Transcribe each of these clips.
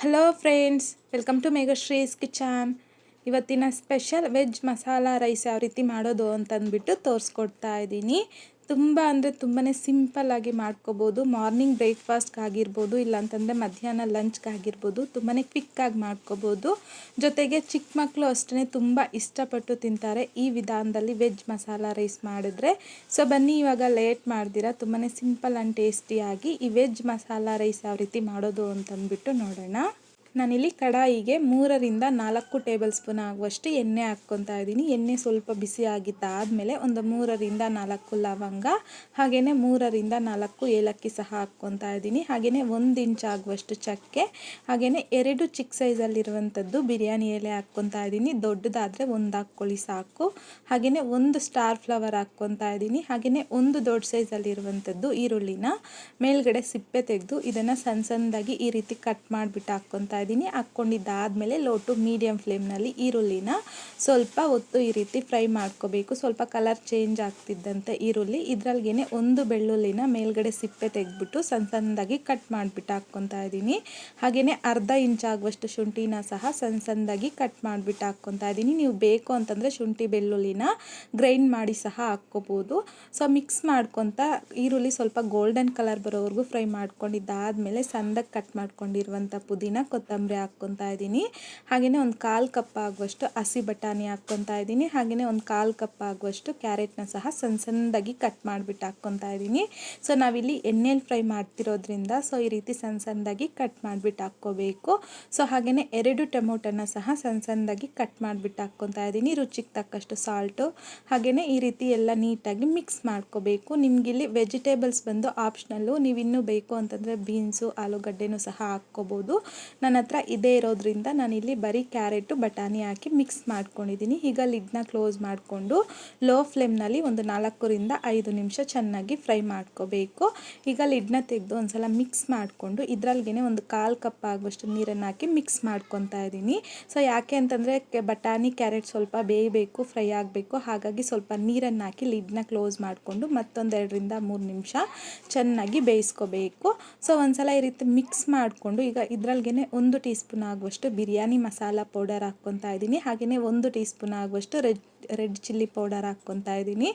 Hello friends, welcome to Meghashree's kitchen. ಇವತ್ತಿನ special veg masala rice ಯಾವ ರೀತಿ ಮಾಡೋದು ಅಂತಂದ್ಬಿಟ್ಟು ತೋರಿಸ್ಕೊಡ್ತಾ ಇದ್ದೀನಿ. ತುಂಬ ಅಂದರೆ ತುಂಬಾ ಸಿಂಪಲ್ಲಾಗಿ ಮಾಡ್ಕೋಬೋದು. ಮಾರ್ನಿಂಗ್ ಬ್ರೇಕ್ಫಾಸ್ಟ್ಗಾಗಿರ್ಬೋದು, ಇಲ್ಲಾಂತಂದರೆ ಮಧ್ಯಾಹ್ನ ಲಂಚ್ಗಾಗಿರ್ಬೋದು, ತುಂಬಾ ಕ್ವಿಕ್ಕಾಗಿ ಮಾಡ್ಕೋಬೋದು. ಜೊತೆಗೆ ಚಿಕ್ಕ ಮಕ್ಕಳು ಅಷ್ಟೇ ತುಂಬ ಇಷ್ಟಪಟ್ಟು ತಿಂತಾರೆ ಈ ವಿಧಾನದಲ್ಲಿ ವೆಜ್ ಮಸಾಲ ರೈಸ್ ಮಾಡಿದ್ರೆ. ಸೊ ಬನ್ನಿ, ಇವಾಗ ಲೇಟ್ ಮಾಡ್ದಿರಾ ತುಂಬಾ ಸಿಂಪಲ್ ಆ್ಯಂಡ್ ಟೇಸ್ಟಿಯಾಗಿ ಈ ವೆಜ್ ಮಸಾಲ ರೈಸ್ ಯಾವ ರೀತಿ ಮಾಡೋದು ಅಂತಂದ್ಬಿಟ್ಟು ನೋಡೋಣ. ನಾನಿಲ್ಲಿ ಕಡಾಯಿಗೆ 3ರಿಂದ 4 ಟೇಬಲ್ ಸ್ಪೂನ್ ಆಗುವಷ್ಟು ಎಣ್ಣೆ ಹಾಕ್ಕೊತಾ ಇದ್ದೀನಿ. ಎಣ್ಣೆ ಸ್ವಲ್ಪ ಬಿಸಿ ಆಗಿದ್ದಾದಮೇಲೆ ಒಂದು 3ರಿಂದ 4 ಲವಂಗ, ಹಾಗೆಯೇ 3ರಿಂದ 4 ಏಲಕ್ಕಿ ಸಹ ಹಾಕ್ಕೊತಾ ಇದ್ದೀನಿ. ಹಾಗೆಯೇ 1 ಇಂಚ್ ಆಗುವಷ್ಟು ಚಕ್ಕೆ, ಹಾಗೆಯೇ 2 ಚಿಕ್ಕ ಸೈಜಲ್ಲಿರುವಂಥದ್ದು ಬಿರಿಯಾನಿ ಎಲೆ ಹಾಕ್ಕೊತಾ ಇದ್ದೀನಿ. ದೊಡ್ಡದಾದರೆ 1 ಹಾಕ್ಕೊಳ್ಳಿ ಸಾಕು. ಹಾಗೆಯೇ 1 ಸ್ಟಾರ್ ಫ್ಲವರ್ ಹಾಕ್ಕೊತಾ ಇದ್ದೀನಿ. ಹಾಗೆಯೇ 1 ದೊಡ್ಡ ಸೈಜಲ್ಲಿರುವಂಥದ್ದು ಈರುಳ್ಳಿನ ಮೇಲ್ಗಡೆ ಸಿಪ್ಪೆ ತೆಗೆದು ಇದನ್ನು ಸಣ್ಣದಾಗಿ ಈ ರೀತಿ ಕಟ್ ಮಾಡಿಬಿಟ್ಟು ಹಾಕ್ಕೊತಾ ಇದ್ದೀನಿ. ಹಾಕ್ಕೊಂಡಿದ್ದಾದಮೇಲೆ ಲೋ ಟು ಮೀಡಿಯಮ್ ಫ್ಲೇಮ್ನಲ್ಲಿ ಈರುಳ್ಳಿನ ಸ್ವಲ್ಪ ಹೊತ್ತು ಈ ರೀತಿ ಫ್ರೈ ಮಾಡ್ಕೋಬೇಕು. ಸ್ವಲ್ಪ ಕಲರ್ ಚೇಂಜ್ ಆಗ್ತಿದ್ದಂತೆ ಈರುಳ್ಳಿ ಇದರಲ್ಲಿಗೆ 1 ಬೆಳ್ಳುಳ್ಳಿನ ಮೇಲ್ಗಡೆ ಸಿಪ್ಪೆ ತೆಗೆದ್ಬಿಟ್ಟು ಸಣ್ಣದಾಗಿ ಕಟ್ ಮಾಡಿಬಿಟ್ಟು ಹಾಕ್ಕೊತಾ ಇದ್ದೀನಿ. ಹಾಗೆಯೇ ಅರ್ಧ ಇಂಚ್ ಆಗುವಷ್ಟು ಶುಂಠಿನ ಸಹ ಸಣ್ಣದಾಗಿ ಕಟ್ ಮಾಡಿಬಿಟ್ಟು ಹಾಕ್ಕೊತಾ ಇದ್ದೀನಿ. ನೀವು ಬೇಕು ಅಂತಂದರೆ ಶುಂಠಿ ಬೆಳ್ಳುಳ್ಳಿನ ಗ್ರೈಂಡ್ ಮಾಡಿ ಸಹ ಹಾಕ್ಕೋಬೋದು. ಸೊ ಮಿಕ್ಸ್ ಮಾಡ್ಕೊತಾ ಈರುಳ್ಳಿ ಸ್ವಲ್ಪ ಗೋಲ್ಡನ್ ಕಲರ್ ಬರೋವರೆಗೂ ಫ್ರೈ ಮಾಡ್ಕೊಂಡಿದ್ದಾದಮೇಲೆ ಸಣ್ಣದಾಗಿ ಕಟ್ ಮಾಡ್ಕೊಂಡಿರುವಂಥ ಪುದೀನ ಕೊತ್ತಂಬರಿ ಹಾಕ್ಕೊತಾ ಇದ್ದೀನಿ. ಹಾಗೆಯೇ ಒಂದು 1/4 ಕಪ್ ಆಗುವಷ್ಟು ಹಸಿ ಬಟಾಣಿ ಹಾಕ್ಕೊತಾ ಇದ್ದೀನಿ. ಹಾಗೆಯೇ ಒಂದು 1/4 ಕಪ್ ಆಗುವಷ್ಟು ಕ್ಯಾರೆಟ್ನ ಸಹ ಸಣ್ಣದಾಗಿ ಕಟ್ ಮಾಡಿಬಿಟ್ಟು ಹಾಕ್ಕೊತಾ ಇದ್ದೀನಿ. ಸೊ ನಾವಿಲ್ಲಿ ಎಣ್ಣೆಲಿ ಫ್ರೈ ಮಾಡ್ತಿರೋದ್ರಿಂದ ಸೊ ಈ ರೀತಿ ಸಣ್ಣದಾಗಿ ಕಟ್ ಮಾಡಿಬಿಟ್ಟು ಹಾಕ್ಕೋಬೇಕು. ಸೊ ಹಾಗೆಯೇ 2 ಟೊಮೊಟೊನ ಸಹ ಸಣ್ಣದಾಗಿ ಕಟ್ ಮಾಡಿಬಿಟ್ಟು ಹಾಕ್ಕೊತಾ ಇದ್ದೀನಿ. ರುಚಿಗೆ ತಕ್ಕಷ್ಟು ಸಾಲ್ಟು, ಹಾಗೆಯೇ ಈ ರೀತಿ ಎಲ್ಲ ನೀಟಾಗಿ ಮಿಕ್ಸ್ ಮಾಡ್ಕೋಬೇಕು. ನಿಮಗಿಲ್ಲಿ ವೆಜಿಟೇಬಲ್ಸ್ ಬಂದು ಆಪ್ಷನಲ್ಲು, ನೀವು ಇನ್ನೂ ಬೇಕು ಅಂತಂದರೆ ಬೀನ್ಸು, ಆಲೂಗಡ್ಡೆನೂ ಸಹ ಹಾಕ್ಕೋಬೋದು. ನನ್ನ ಹತ್ರ ಇದೇ ಇರೋದ್ರಿಂದ ನಾನಿಲ್ಲಿ ಬರೀ ಕ್ಯಾರೆಟು ಬಟಾಣಿ ಹಾಕಿ ಮಿಕ್ಸ್ ಮಾಡ್ಕೊಂಡಿದ್ದೀನಿ. ಈಗ ಲಿಡ್ನ ಕ್ಲೋಸ್ ಮಾಡಿಕೊಂಡು ಲೋ ಫ್ಲೇಮ್ನಲ್ಲಿ ಒಂದು 4ರಿಂದ 5 ನಿಮಿಷ ಚೆನ್ನಾಗಿ ಫ್ರೈ ಮಾಡ್ಕೋಬೇಕು. ಈಗ ಲಿಡ್ನ ತೆಗೆದು ಒಂದ್ಸಲ ಮಿಕ್ಸ್ ಮಾಡಿಕೊಂಡು ಇದರಲ್ಲಿಗೆ ಒಂದು 1/4 ಕಪ್ ಆಗುವಷ್ಟು ನೀರನ್ನು ಹಾಕಿ ಮಿಕ್ಸ್ ಮಾಡ್ಕೊತಾ ಇದ್ದೀನಿ. ಸೊ ಯಾಕೆ ಅಂತಂದರೆ ಬಟಾಣಿ ಕ್ಯಾರೆಟ್ ಸ್ವಲ್ಪ ಬೇಯಬೇಕು, ಫ್ರೈ ಆಗಬೇಕು. ಹಾಗಾಗಿ ಸ್ವಲ್ಪ ನೀರನ್ನು ಹಾಕಿ ಲಿಡ್ನ ಕ್ಲೋಸ್ ಮಾಡಿಕೊಂಡು ಮತ್ತೊಂದು 2ರಿಂದ 3 ನಿಮಿಷ ಚೆನ್ನಾಗಿ ಬೇಯಿಸ್ಕೋಬೇಕು. ಸೊ ಒಂದ್ಸಲ ಈ ರೀತಿ ಮಿಕ್ಸ್ ಮಾಡಿಕೊಂಡು ಈಗ ಇದರಲ್ಲಿಗೆ 1 ಟೀ ಸ್ಪೂನ್ ಆಗುವಷ್ಟು ಬಿರಿಯಾನಿ ಮಸಾಲ ಪೌಡರ್ ಹಾಕ್ಕೊತಾ ಇದ್ದೀನಿ. ಹಾಗೆಯೇ 1 ಟೀ ಸ್ಪೂನ್ ಆಗುವಷ್ಟು ರೆಡ್ ಚಿಲ್ಲಿ ಪೌಡರ್ ಹಾಕ್ಕೊತಾ ಇದ್ದೀನಿ.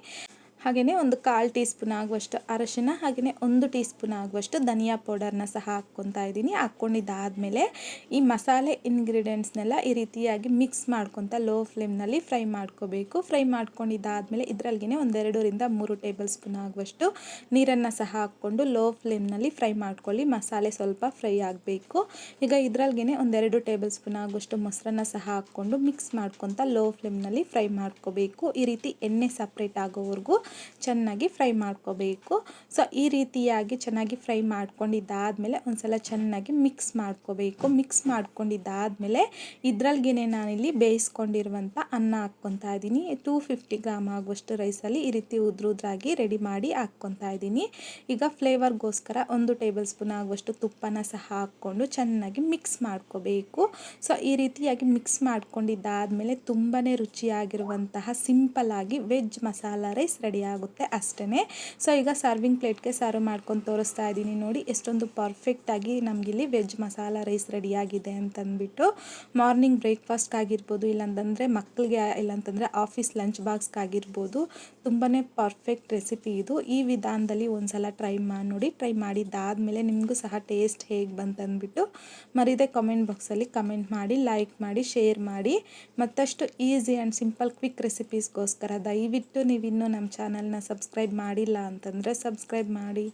ಹಾಗೆಯೇ ಒಂದು 1/4 ಟೀ ಸ್ಪೂನ್ ಆಗುವಷ್ಟು ಅರಶಿನ, ಹಾಗೆಯೇ 1 ಟೀ ಸ್ಪೂನ್ ಆಗುವಷ್ಟು ಧನಿಯಾ ಪೌಡರ್ನ ಸಹ ಹಾಕ್ಕೊತಾ ಇದ್ದೀನಿ. ಹಾಕ್ಕೊಂಡಿದ್ದಾದಮೇಲೆ ಈ ಮಸಾಲೆ ಇಂಗ್ರೀಡಿಯೆಂಟ್ಸ್ನೆಲ್ಲ ಈ ರೀತಿಯಾಗಿ ಮಿಕ್ಸ್ ಮಾಡ್ಕೊತಾ ಲೋ ಫ್ಲೇಮ್ನಲ್ಲಿ ಫ್ರೈ ಮಾಡ್ಕೋಬೇಕು. ಫ್ರೈ ಮಾಡ್ಕೊಂಡಿದ್ದಾದಮೇಲೆ ಇದರಲ್ಲಿಗೆ ಒಂದು 2ರಿಂದ 3 ಟೇಬಲ್ ಸ್ಪೂನ್ ಆಗುವಷ್ಟು ನೀರನ್ನು ಸಹ ಹಾಕ್ಕೊಂಡು ಲೋ ಫ್ಲೇಮ್ನಲ್ಲಿ ಫ್ರೈ ಮಾಡ್ಕೊಳ್ಳಿ. ಮಸಾಲೆ ಸ್ವಲ್ಪ ಫ್ರೈ ಆಗಬೇಕು. ಈಗ ಇದರಲ್ಲಿಗೆ ಒಂದು 2 ಟೇಬಲ್ ಸ್ಪೂನ್ ಆಗುವಷ್ಟು ಮೊಸರನ್ನ ಸಹ ಹಾಕ್ಕೊಂಡು ಮಿಕ್ಸ್ ಮಾಡ್ಕೊತಾ ಲೋ ಫ್ಲೇಮ್ನಲ್ಲಿ ಫ್ರೈ ಮಾಡ್ಕೋಬೇಕು. ಈ ರೀತಿ ಎಣ್ಣೆ ಸಪ್ರೇಟ್ ಆಗೋವರೆಗೂ ಚೆನ್ನಾಗಿ ಫ್ರೈ ಮಾಡ್ಕೋಬೇಕು. ಸೊ ಈ ರೀತಿಯಾಗಿ ಚೆನ್ನಾಗಿ ಫ್ರೈ ಮಾಡ್ಕೊಂಡಿದ್ದಾದಮೇಲೆ ಒಂದ್ಸಲ ಚೆನ್ನಾಗಿ ಮಿಕ್ಸ್ ಮಾಡ್ಕೋಬೇಕು. ಮಿಕ್ಸ್ ಮಾಡ್ಕೊಂಡಿದ್ದಾದಮೇಲೆ ಇದರಲ್ಲಿಗೆ ನಾನಿಲ್ಲಿ ಬೇಯಿಸ್ಕೊಂಡಿರುವಂಥ ಅನ್ನ ಹಾಕ್ಕೊತಾ ಇದ್ದೀನಿ. 250 ಗ್ರಾಮ್ ಆಗುವಷ್ಟು ರೈಸಲ್ಲಿ ಈ ರೀತಿ ಉದ್ರಾಗಿ ರೆಡಿ ಮಾಡಿ ಹಾಕ್ಕೊತಾ ಇದ್ದೀನಿ. ಈಗ ಫ್ಲೇವರ್ಗೋಸ್ಕರ 1 ಟೇಬಲ್ ಸ್ಪೂನ್ ಆಗುವಷ್ಟು ತುಪ್ಪನ ಸಹ ಹಾಕ್ಕೊಂಡು ಚೆನ್ನಾಗಿ ಮಿಕ್ಸ್ ಮಾಡ್ಕೋಬೇಕು. ಸೊ ಈ ರೀತಿಯಾಗಿ ಮಿಕ್ಸ್ ಮಾಡ್ಕೊಂಡಿದ್ದಾದಮೇಲೆ ತುಂಬಾ ರುಚಿಯಾಗಿರುವಂತಹ ಸಿಂಪಲ್ಲಾಗಿ ವೆಜ್ ಮಸಾಲ ರೈಸ್ ರೆಡಿ ಆಗುತ್ತೆ ಅಷ್ಟೇ. ಸೊ ಈಗ ಸರ್ವಿಂಗ್ ಪ್ಲೇಟ್ಗೆ ಸರ್ವ್ ಮಾಡ್ಕೊಂಡು ತೋರಿಸ್ತಾ ಇದ್ದೀನಿ. ನೋಡಿ ಎಷ್ಟೊಂದು ಪರ್ಫೆಕ್ಟಾಗಿ ನಮಗಿಲ್ಲಿ ವೆಜ್ ಮಸಾಲ ರೈಸ್ ರೆಡಿಯಾಗಿದೆ ಅಂತಂದ್ಬಿಟ್ಟು. ಮಾರ್ನಿಂಗ್ ಬ್ರೇಕ್ಫಾಸ್ಟ್ಗಾಗಿರ್ಬೋದು, ಇಲ್ಲಾಂತಂದರೆ ಮಕ್ಕಳಿಗೆ, ಇಲ್ಲಾಂತಂದರೆ ಆಫೀಸ್ ಲಂಚ್ ಬಾಕ್ಸ್ಗಾಗಿರ್ಬೋದು, ತುಂಬಾ ಪರ್ಫೆಕ್ಟ್ ರೆಸಿಪಿ ಇದು. ಈ ವಿಧಾನದಲ್ಲಿ ಒಂದ್ಸಲ ಟ್ರೈ ಮಾಡಿ ನೋಡಿ. ಟ್ರೈ ಮಾಡಿದ್ದಾದಮೇಲೆ ನಿಮಗೂ ಸಹ ಟೇಸ್ಟ್ ಹೇಗೆ ಬಂತಂದ್ಬಿಟ್ಟು ಮರೀದೆ ಕಾಮೆಂಟ್ ಬಾಕ್ಸಲ್ಲಿ ಕಮೆಂಟ್ ಮಾಡಿ, ಲೈಕ್ ಮಾಡಿ, ಶೇರ್ ಮಾಡಿ. ಮತ್ತಷ್ಟು ಈಸಿ ಆ್ಯಂಡ್ ಸಿಂಪಲ್ ಕ್ವಿಕ್ ರೆಸಿಪೀಸ್ಗೋಸ್ಕರ ದಯವಿಟ್ಟು ನೀವಿನ್ನೂ ನಮ್ಮ ಚಾನಲ್ನ ಸಬ್ಸ್ಕ್ರೈಬ್ ಮಾಡಿಲ್ಲ ಅಂತಂದರೆ ಸಬ್ಸ್ಕ್ರೈಬ್ ಮಾಡಿ.